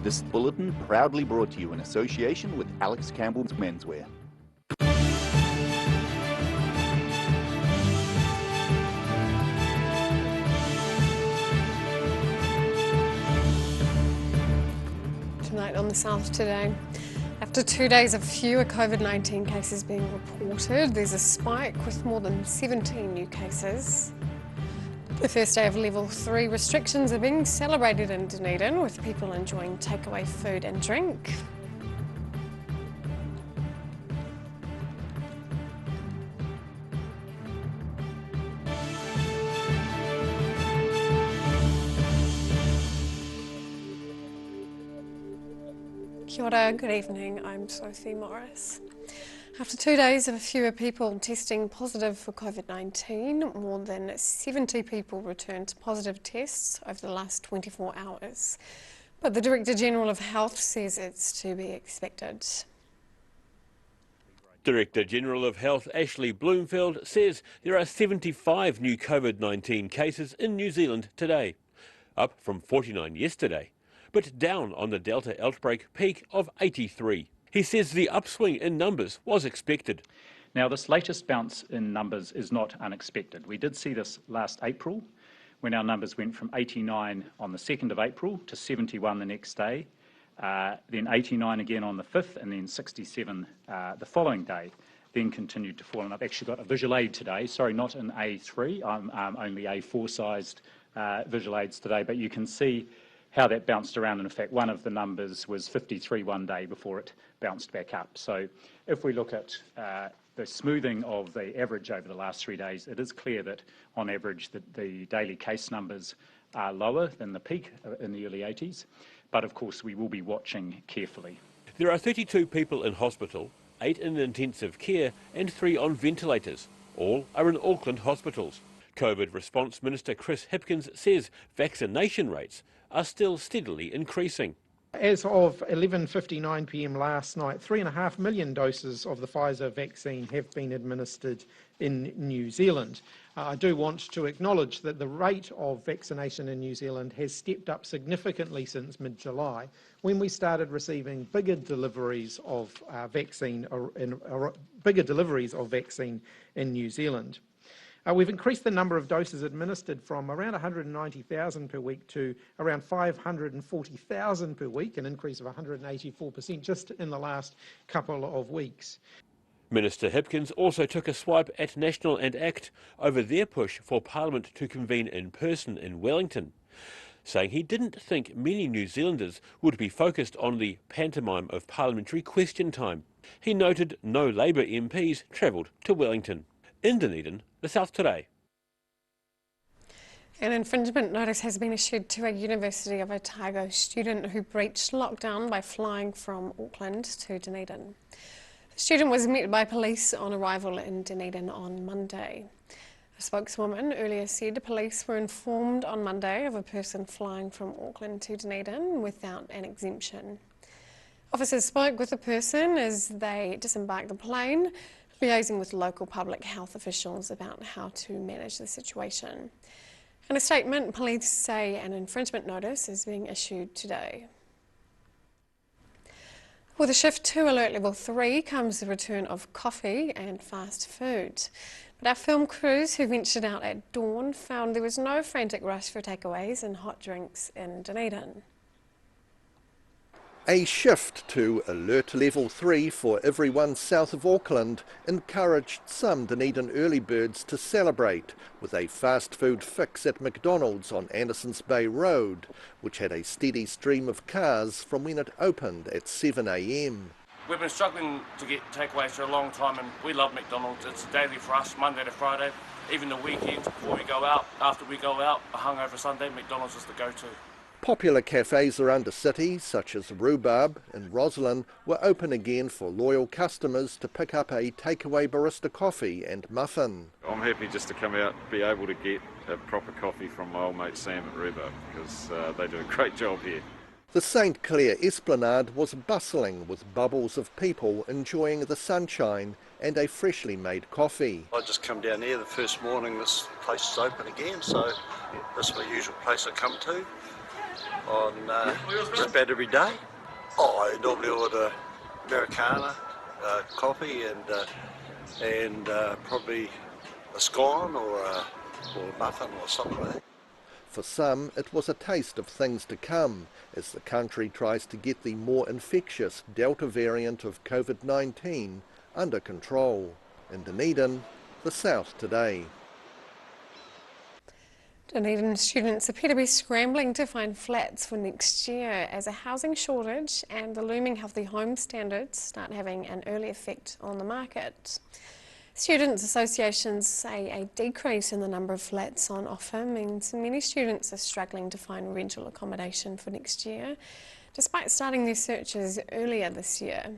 This bulletin proudly brought to you in association with Alex Campbell's Menswear. Tonight on the South today. After 2 days of fewer COVID-19 cases being reported, there's a spike with more than 17 new cases. The first day of level 3 restrictions are being celebrated in Dunedin, with people enjoying takeaway food and drink. Kia ora, good evening, I'm Sophie Morris. After 2 days of fewer people testing positive for COVID-19, more than 70 people returned positive tests over the last 24 hours. But the Director General of Health says it's to be expected. Director General of Health Ashley Bloomfield says there are 75 new COVID-19 cases in New Zealand today, up from 49 yesterday, but down on the Delta outbreak peak of 83. He says the upswing in numbers was expected. Now, this latest bounce in numbers is not unexpected. We did see this last April, when our numbers went from 89 on the 2nd of April to 71 the next day, then 89 again on the 5th, and then 67 the following day, then continued to fall. And I've actually got a visual aid today, sorry, not an A3, I'm only A4-sized visual aids today, but you can see how that bounced around. And in fact, one of the numbers was 53 one day before it bounced back up. So if we look at the smoothing of the average over the last 3 days, it is clear that on average the daily case numbers are lower than the peak in the early 80s. But of course, we will be watching carefully. There are 32 people in hospital, 8 in intensive care and 3 on ventilators. All are in Auckland hospitals. COVID Response Minister Chris Hipkins says vaccination rates are still steadily increasing. As of 11:59 p.m. last night, 3.5 million doses of the Pfizer vaccine have been administered in New Zealand. I do want to acknowledge that the rate of vaccination in New Zealand has stepped up significantly since mid-July, when we started receiving bigger deliveries of vaccine in New Zealand. We've increased the number of doses administered from around 190,000 per week to around 540,000 per week, an increase of 184% just in the last couple of weeks. Minister Hipkins also took a swipe at National and ACT over their push for Parliament to convene in person in Wellington, saying he didn't think many New Zealanders would be focused on the pantomime of parliamentary question time. He noted no Labour MPs travelled to Wellington. In Dunedin, the South today. An infringement notice has been issued to a University of Otago student who breached lockdown by flying from Auckland to Dunedin. The student was met by police on arrival in Dunedin on Monday. A spokeswoman earlier said police were informed on Monday of a person flying from Auckland to Dunedin without an exemption. Officers spoke with the person as they disembarked the plane, liaising with local public health officials about how to manage the situation. In a statement, police say an infringement notice is being issued today. With a shift to Alert Level 3 comes the return of coffee and fast food. But our film crews who ventured out at dawn found there was no frantic rush for takeaways and hot drinks in Dunedin. A shift to Alert Level 3 for everyone south of Auckland encouraged some Dunedin early birds to celebrate with a fast food fix at McDonald's on Andersons Bay Road, which had a steady stream of cars from when it opened at 7 a.m. We've been struggling to get takeaways for a long time, and we love McDonald's. It's daily for us, Monday to Friday, even the weekends before we go out. After we go out, a hungover Sunday, McDonald's is the go-to. Popular cafes around the city, such as Rhubarb and Roslyn, were open again for loyal customers to pick up a takeaway barista coffee and muffin. I'm happy just to come out and be able to get a proper coffee from my old mate Sam at Rhubarb, because they do a great job here. The St Clair Esplanade was bustling with bubbles of people enjoying the sunshine and a freshly made coffee. I just come down here the first morning, this place is open again, so that's my usual place I come to. on just about every day. Oh, I normally order Americana, coffee, and probably a scone or a muffin or something like that. For some, it was a taste of things to come as the country tries to get the more infectious Delta variant of COVID-19 under control. In Dunedin, the South Today. Dunedin students appear to be scrambling to find flats for next year as a housing shortage and the looming healthy home standards start having an early effect on the market. Students' associations say a decrease in the number of flats on offer means many students are struggling to find rental accommodation for next year, despite starting their searches earlier this year.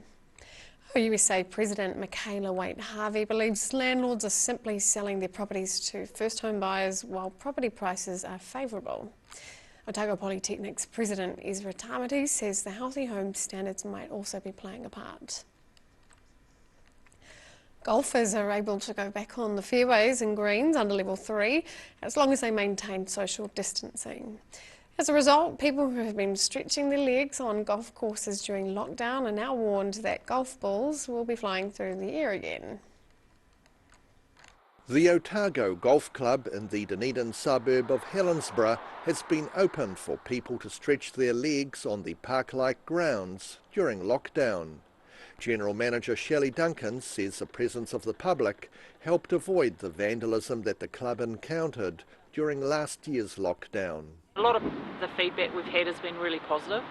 OUSA President Michaela Waite-Harvey believes landlords are simply selling their properties to first-home buyers while property prices are favourable. Otago Polytechnic's President Ezra Tamati says the healthy home standards might also be playing a part. Golfers are able to go back on the fairways and greens under level 3 as long as they maintain social distancing. As a result, people who have been stretching their legs on golf courses during lockdown are now warned that golf balls will be flying through the air again. The Otago Golf Club in the Dunedin suburb of Helensburgh has been opened for people to stretch their legs on the park-like grounds during lockdown. General Manager Shelley Duncan says the presence of the public helped avoid the vandalism that the club encountered during last year's lockdown. A lot of the feedback we've had has been really positive.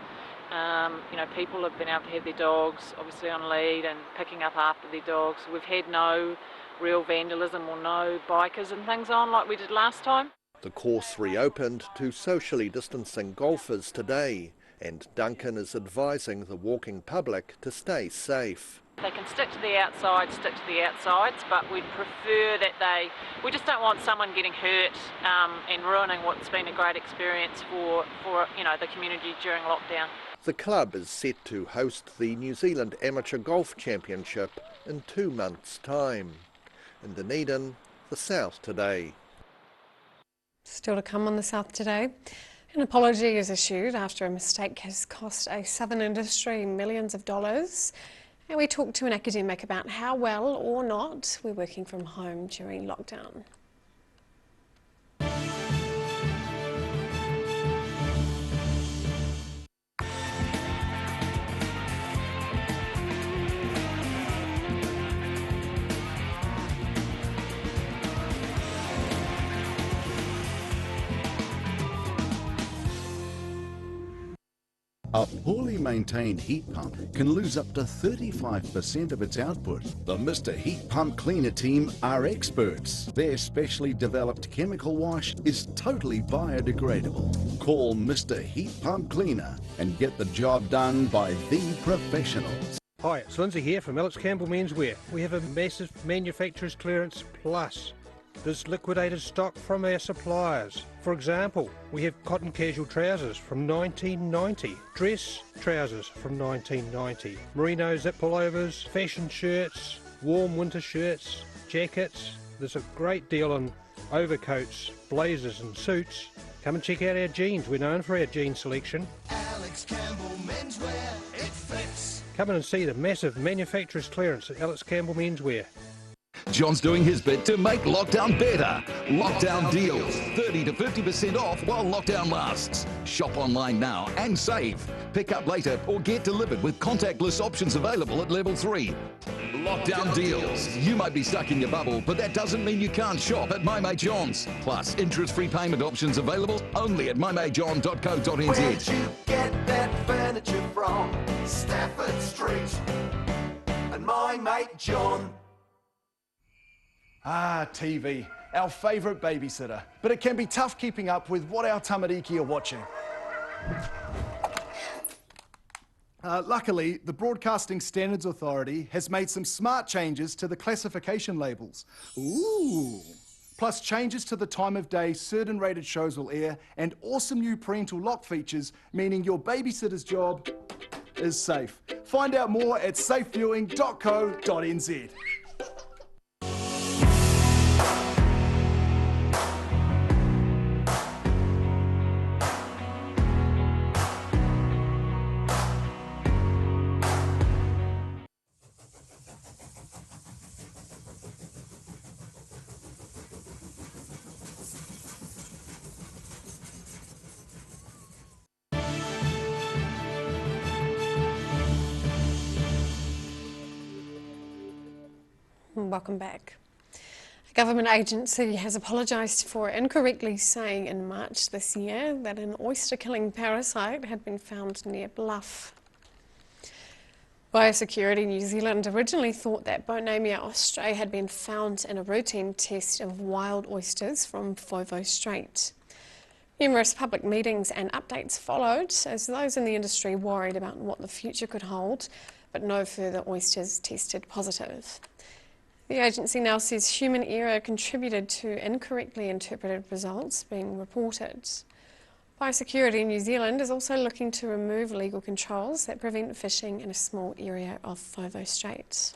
People have been able to have their dogs obviously on lead and picking up after their dogs. We've had no real vandalism or no bikers and things on like we did last time. The course reopened to socially distancing golfers today, and Duncan is advising the walking public to stay safe. They can stick to the outsides, but we'd prefer that we just don't want someone getting hurt and ruining what's been a great experience for the community during lockdown. The club is set to host the New Zealand Amateur Golf Championship in 2 months' time. In Dunedin, the South Today. Still to come on the South Today. An apology is issued after a mistake has cost a southern industry millions of dollars. And we talked to an academic about how well or not we're working from home during lockdown. A poorly maintained heat pump can lose up to 35% of its output. The Mr. Heat Pump Cleaner team are experts. Their specially developed chemical wash is totally biodegradable. Call Mr. Heat Pump Cleaner and get the job done by the professionals. Hi, it's Lindsay here from Campbell Menswear. We have a massive manufacturer's clearance plus. There's liquidated stock from our suppliers. For example, we have cotton casual trousers from 1990, dress trousers from 1990, merino zip pullovers, fashion shirts, warm winter shirts, jackets. There's a great deal on overcoats, blazers and suits. Come and check out our jeans. We're known for our jean selection. Alex Campbell Menswear, it fits. Come in and see the massive manufacturer's clearance at Alex Campbell Menswear. John's doing his bit to make lockdown better. Lockdown deals, 30 to 50% off while lockdown lasts. Shop online now and save. Pick up later or get delivered with contactless options available at level 3. Lockdown deals. You might be stuck in your bubble, but that doesn't mean you can't shop at My Mate John's. Plus, interest-free payment options available only at mymatejohn.co.nz. Where'd you get that furniture from? Stafford Street and My Mate John. Ah, TV, our favourite babysitter. But it can be tough keeping up with what our tamariki are watching. Luckily, the Broadcasting Standards Authority has made some smart changes to the classification labels. Ooh! Plus changes to the time of day certain rated shows will air and awesome new parental lock features, meaning your babysitter's job is safe. Find out more at safeviewing.co.nz. and welcome back. A government agency has apologised for incorrectly saying in March this year that an oyster-killing parasite had been found near Bluff. Biosecurity New Zealand originally thought that Bonemia austrae had been found in a routine test of wild oysters from Fovo Strait. Numerous public meetings and updates followed as those in the industry worried about what the future could hold, but no further oysters tested positive. The agency now says human error contributed to incorrectly interpreted results being reported. Biosecurity New Zealand is also looking to remove legal controls that prevent fishing in a small area of Fovo Strait.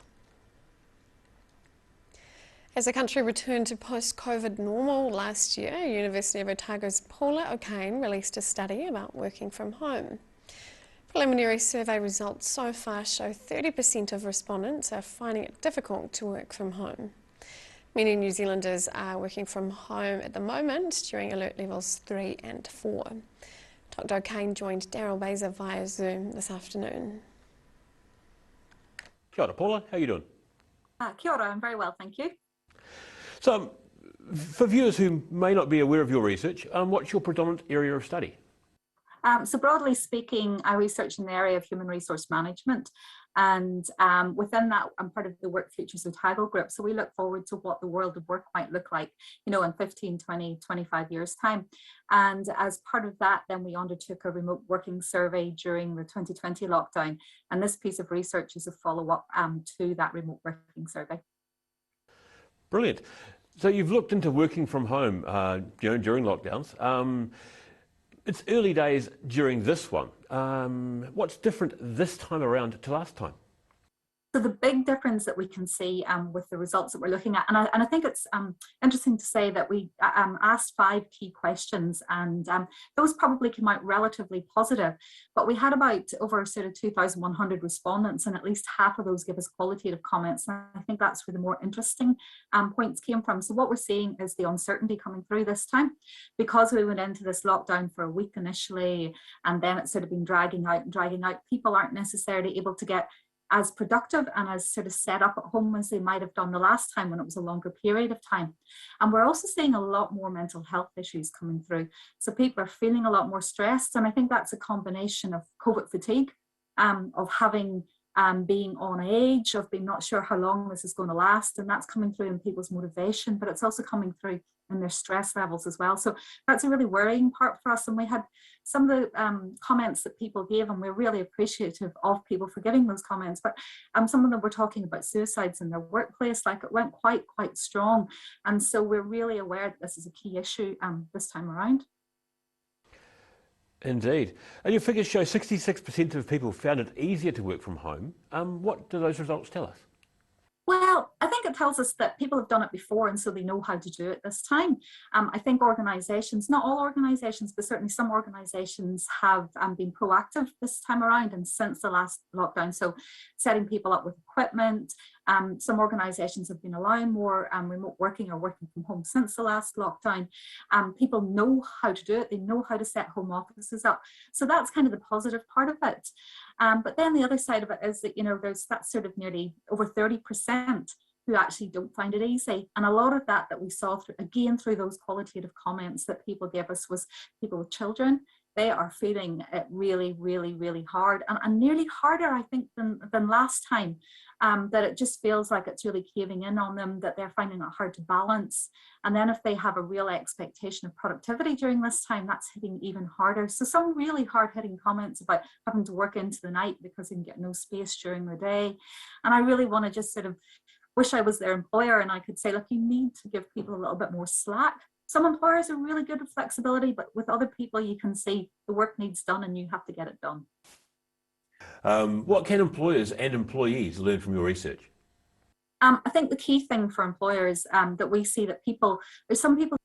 As the country returned to post-COVID normal last year, University of Otago's Paula O'Kane released a study about working from home. Preliminary survey results so far show 30% of respondents are finding it difficult to work from home. Many New Zealanders are working from home at the moment during alert levels 3 and 4. Dr. O'Kane joined Daryl Baser via Zoom this afternoon. Kia ora, Paula. How are you doing? Kia ora, I'm very well, thank you. So, for viewers who may not be aware of your research, what's your predominant area of study? So broadly speaking, I research in the area of human resource management, and within that, I'm part of the Work Futures Otago group. So we look forward to what the world of work might look like, you know, in 15, 20, 25 years' time. And as part of that, then we undertook a remote working survey during the 2020 lockdown. And this piece of research is a follow-up to that remote working survey. Brilliant. So you've looked into working from home during lockdowns. It's early days during this one. What's different this time around to last time? So the big difference that we can see with the results that we're looking at, and I think it's interesting to say that we asked 5 key questions, and those probably came out relatively positive, but we had about over sort of 2,100 respondents, and at least half of those give us qualitative comments. And I think that's where the more interesting points came from. So what we're seeing is the uncertainty coming through this time, because we went into this lockdown for a week initially, and then it's sort of been dragging out and dragging out. People aren't necessarily able to get as productive and as sort of set up at home as they might have done the last time when it was a longer period of time. And we're also seeing a lot more mental health issues coming through. So people are feeling a lot more stressed. And I think that's a combination of COVID fatigue, of having being on edge, of being not sure how long this is going to last. And that's coming through in people's motivation, but it's also coming through in their stress levels as well. So that's a really worrying part for us. And we had some of the comments that people gave, and we're really appreciative of people for giving those comments. But some of them were talking about suicides in their workplace, like it went quite strong. And so we're really aware that this is a key issue this time around. Indeed. And your figures show 66% of people found it easier to work from home. What do those results tell us? Well, I think it tells us that people have done it before, and so they know how to do it this time. I think organisations, not all organisations, but certainly some organisations have been proactive this time around and since the last lockdown. So setting people up with equipment. Some organisations have been allowing more remote working or working from home since the last lockdown. People know how to do it. They know how to set home offices up. So that's kind of the positive part of it. But then the other side of it is that, you know, there's that sort of nearly over 30% who actually don't find it easy. And a lot of that we saw through those qualitative comments that people gave us was people with children. They are feeling it really, really, really hard, and nearly harder, I think, than last time. That it just feels like it's really caving in on them, that they're finding it hard to balance. And then if they have a real expectation of productivity during this time, that's hitting even harder. So some really hard-hitting comments about having to work into the night because they can get no space during the day. And I really want to just sort of wish I was their employer and I could say, look, you need to give people a little bit more slack. Some employers are really good with flexibility, but with other people, you can see the work needs done and you have to get it done. What can employers and employees learn from your research? I think the key thing for employers that we see that there's some people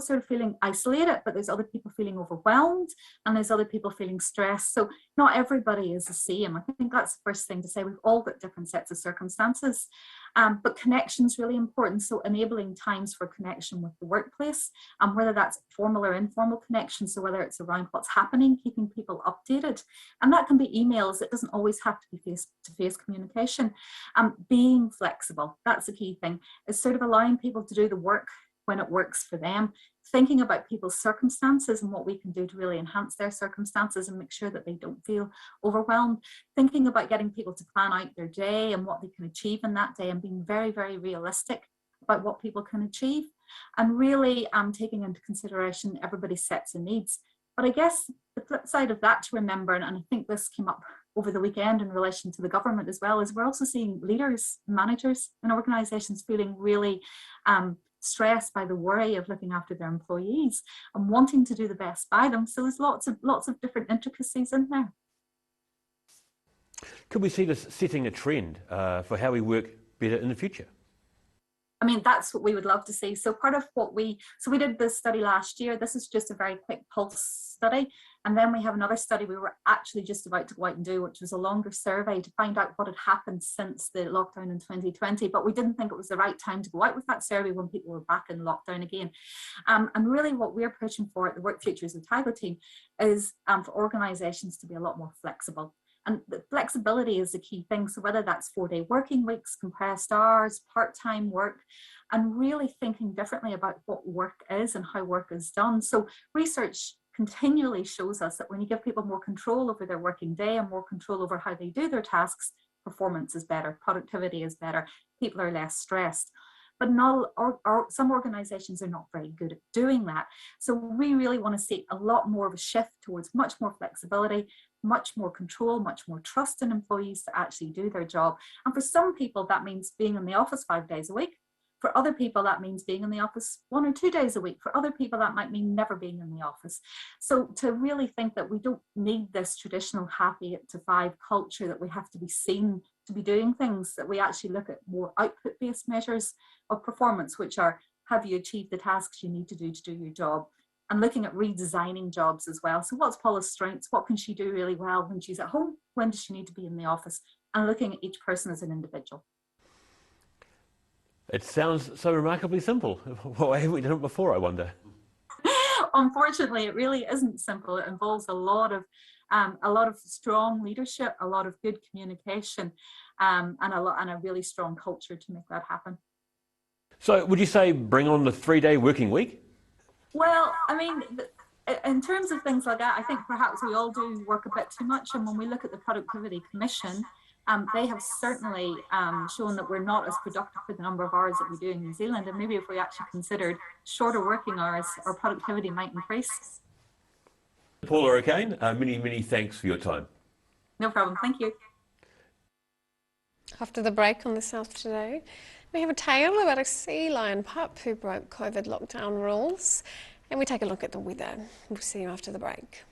sort of feeling isolated, but there's other people feeling overwhelmed, and there's other people feeling stressed. So not everybody is the same. I think that's the first thing to say. We've all got different sets of circumstances, but connection is really important. So enabling times for connection with the workplace, and whether that's formal or informal connection. So whether it's around what's happening, keeping people updated, and that can be emails. It doesn't always have to be face-to-face communication. Being flexible, that's the key thing. Is sort of allowing people to do the work when it works for them, thinking about people's circumstances and what we can do to really enhance their circumstances and make sure that they don't feel overwhelmed, thinking about getting people to plan out their day and what they can achieve in that day, and being very, very realistic about what people can achieve, and really taking into consideration everybody's sets and needs. But I guess the flip side of that to remember, and I think this came up over the weekend in relation to the government as well, is we're also seeing leaders, managers in organisations feeling really stressed by the worry of looking after their employees and wanting to do the best by them. So there's lots of different intricacies in there. Could we see this setting a trend for how we work better in the future? I mean, that's what we would love to see. So part of what we did this study last year. This is just a very quick pulse study. And then we have another study we were actually just about to go out and do, which was a longer survey to find out what had happened since the lockdown in 2020. But we didn't think it was the right time to go out with that survey when people were back in lockdown again. And really what we're pushing for at the Work Futures Otago team is for organisations to be a lot more flexible. And the flexibility is the key thing. So whether that's 4-day working weeks, compressed hours, part-time work, and really thinking differently about what work is and how work is done. So research continually shows us that when you give people more control over their working day and more control over how they do their tasks, performance is better, productivity is better, people are less stressed. But some organisations are not very good at doing that. So we really want to see a lot more of a shift towards much more flexibility, much more control, much more trust in employees to actually do their job. And for some people, that means being in the office 5 days a week. For other people, that means being in the office 1 or 2 days a week. For other people, that might mean never being in the office. So to really think that we don't need this traditional happy 8 to 5 culture, that we have to be seen to be doing things, that we actually look at more output-based measures of performance, which are, have you achieved the tasks you need to do your job? And looking at redesigning jobs as well. So what's Paula's strengths? What can she do really well when she's at home? When does she need to be in the office? And looking at each person as an individual. It sounds so remarkably simple. Why haven't we done it before, I wonder? Unfortunately, it really isn't simple. It involves a lot of strong leadership, a lot of good communication, and a really strong culture to make that happen. So would you say bring on the 3-day working week? Well, I mean, in terms of things like that, I think perhaps we all do work a bit too much. And when we look at the Productivity Commission, they have certainly shown that we're not as productive for the number of hours that we do in New Zealand. And maybe if we actually considered shorter working hours, our productivity might increase. Paula O'Kane, many thanks for your time. No problem. Thank you. After the break on the South Today, we have a tale about a sea lion pup who broke COVID lockdown rules, and we take a look at the weather. We'll see you after the break.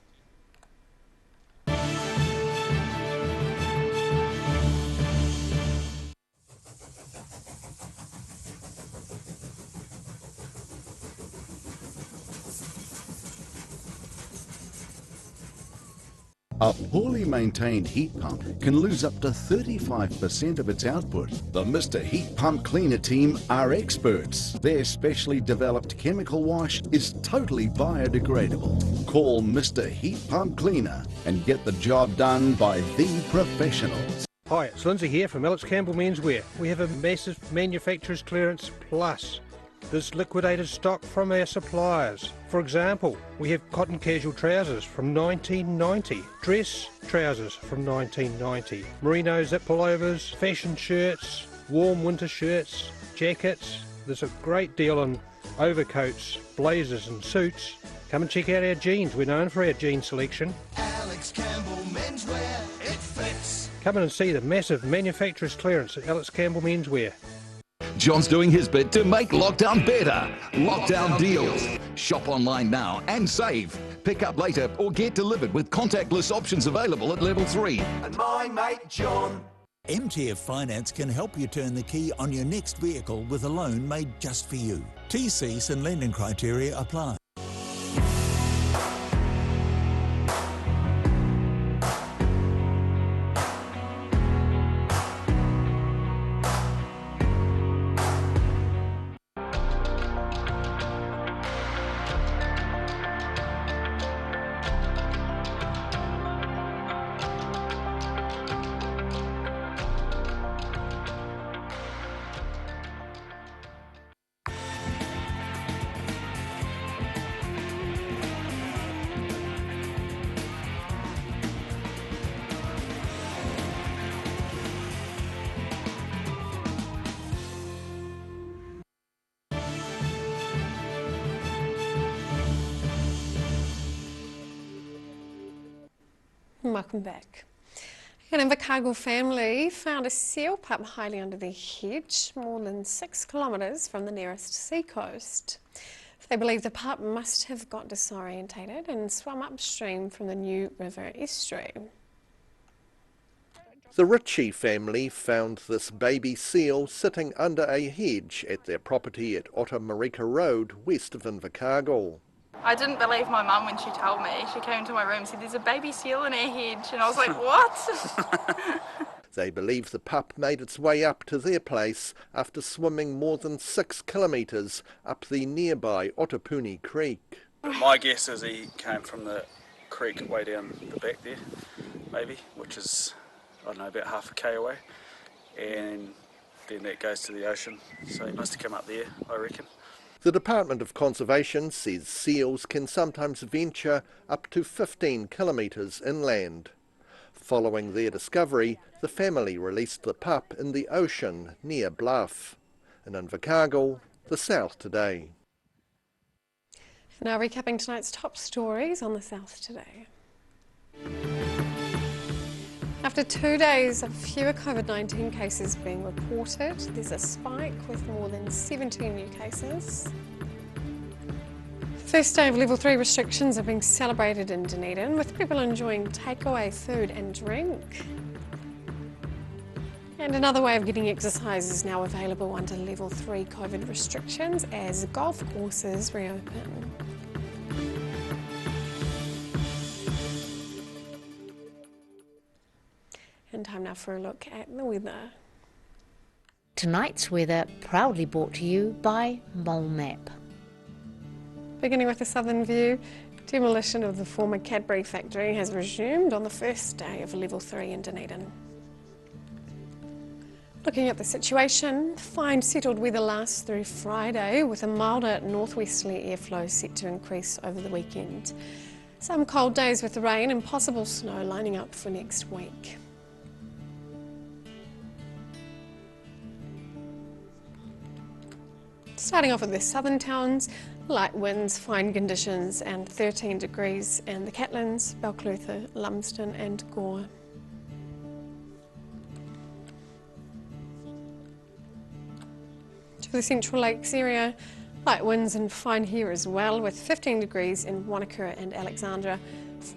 A poorly maintained heat pump can lose up to 35% of its output. The Mr. Heat Pump Cleaner team are experts. Their specially developed chemical wash is totally biodegradable. Call Mr. Heat Pump Cleaner and get the job done by the professionals. Hi, it's Lindsay here from Campbell Menswear. We have a massive manufacturer's clearance plus. There's liquidated stock from our suppliers. For example, we have cotton casual trousers from 1990, dress trousers from 1990, merino zip pullovers, fashion shirts, warm winter shirts, jackets. There's a great deal on overcoats, blazers and suits. Come and check out our jeans. We're known for our jean selection. Alex Campbell Menswear, it fits. Come in and see the massive manufacturer's clearance at Alex Campbell Menswear. John's doing his bit to make lockdown better. Lockdown deals. Shop online now and save. Pick up later or get delivered with contactless options available at level 3. And my mate John. MTF Finance can help you turn the key on your next vehicle with a loan made just for you. TCs and lending criteria apply. Welcome back. An Invercargill family found a seal pup hiding under their hedge more than 6 kilometres from the nearest seacoast. They believe the pup must have got disorientated and swum upstream from the New River estuary. The Ritchie family found this baby seal sitting under a hedge at their property at Otamarika Road, west of Invercargill. I didn't believe my mum when she told me. She came into my room and said, "There's a baby seal in our hedge," and I was like, "What?" They believe the pup made its way up to their place after swimming more than 6 kilometres up the nearby Otapuni Creek. My guess is he came from the creek way down the back there, maybe, which is, I don't know, about half a k away, and then that goes to the ocean, so he must have come up there, I reckon. The Department of Conservation says seals can sometimes venture up to 15 kilometres inland. Following their discovery, the family released the pup in the ocean near Bluff. In Invercargill, the South Today. Now recapping tonight's top stories on the South Today. After 2 days of fewer COVID-19 cases being reported, there's a spike with more than 17 new cases. First day of level 3 restrictions are being celebrated in Dunedin, with people enjoying takeaway food and drink. And another way of getting exercise is now available under level 3 COVID restrictions as golf courses reopen. And time now for a look at the weather. Tonight's weather proudly brought to you by Mole Map. Beginning with the southern view, demolition of the former Cadbury factory has resumed on the first day of level 3 in Dunedin. Looking at the situation, fine settled weather lasts through Friday with a milder northwesterly airflow set to increase over the weekend. Some cold days with rain and possible snow lining up for next week. Starting off with the southern towns, light winds, fine conditions and 13 degrees in the Catlins, Balclutha, Lumsden and Gore. To the Central Lakes area, light winds and fine here as well, with 15 degrees in Wanaka and Alexandra,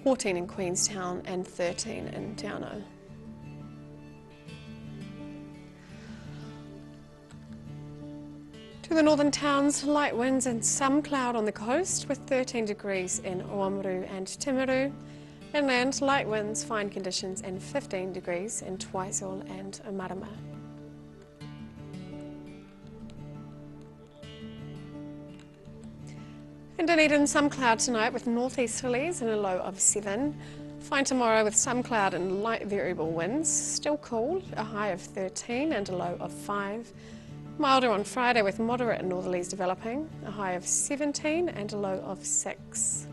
14 in Queenstown and 13 in Tauranga. To the northern towns, light winds and some cloud on the coast, with 13 degrees in Oamaru and Timaru. Inland, light winds, fine conditions and 15 degrees in Twizel and Marama. In Dunedin, some cloud tonight with northeasterlies and a low of 7. Fine tomorrow with some cloud and light variable winds. Still cool, a high of 13 and a low of 5. Milder on Friday with moderate northerlies developing, a high of 17 and a low of 6.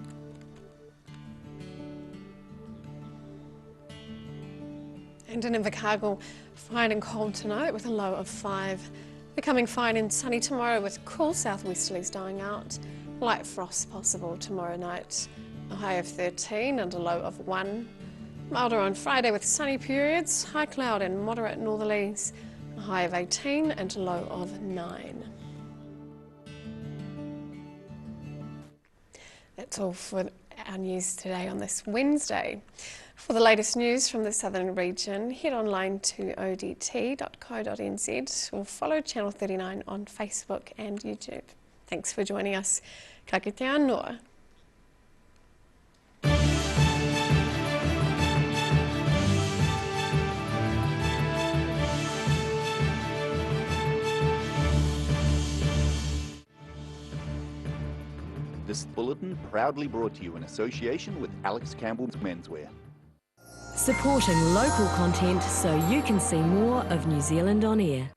And in Invercargill, fine and cold tonight with a low of 5. Becoming fine and sunny tomorrow with cool southwesterlies dying out. Light frost possible tomorrow night, a high of 13 and a low of 1. Milder on Friday with sunny periods, high cloud and moderate northerlies, a high of 18 and a low of 9. That's all for our news today on this Wednesday. For the latest news from the southern region, head online to odt.co.nz or follow Channel 39 on Facebook and YouTube. Thanks for joining us. Ka kite anō. This bulletin proudly brought to you in association with Alex Campbell's Menswear. Supporting local content so you can see more of New Zealand on air.